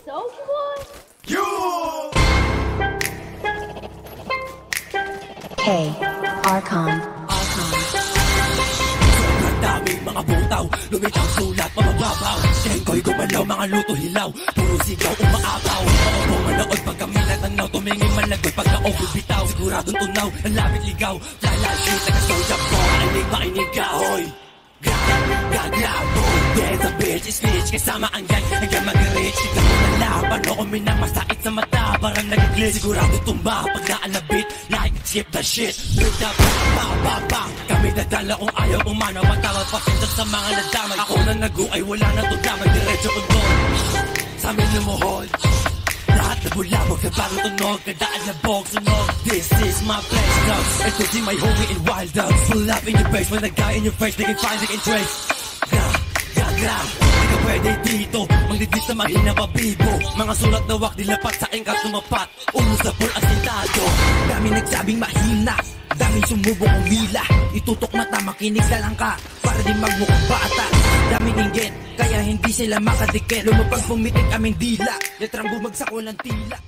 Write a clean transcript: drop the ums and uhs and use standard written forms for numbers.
Soulja Boy? K. Archon. Sobrang daming mga butaw, lumitaw sulat, mabababaw. Sengkoy gumalaw, mga luto hilaw, puro sigaw, umaapaw. Paupo manood pag kami natanaw, tumingin malagoy pag na-over bitaw. Siguradong tunaw, ang lapit ligaw, lalashoot, taga-Soulja Boy. Makinig, makinig ka, hoy. Gaglabo, there's a bitch, snitch, kasama ang gang, hanggang mag-reach. Tignan mo na laban, o kuminang masakit sa mata, parang nag-glitch. Sigurado tumba, pag naalabit, like, skip the shit. Break the bang, kami dadala kung ayaw umanaw, matawag pasensya sa mga nadamay. Ako na nag-uay, wala na to damay, diretso control. Sa amin lumuhod, lahat na bulabog sa bagong tunog, nadaan na bog, sunog. This is my place, dogs. Ito si my homie in wild dogs. Pull up in your face, when the guy in your face, they can find, they can trace. Hindi ka pwede dito, magdidis na mahina pabibo. Mga sulat na wak, dilapat sa aking katumapat. Ulo sa pool asintado. Dami nagsabing mahina, daming sumubong umila. Itutok mata, makinig ka lang ka, para di magmukhang bata. Daming inggit, kaya hindi sila makadikit. Lumapag pumitik aming dila, letrang bumagsak walang tila.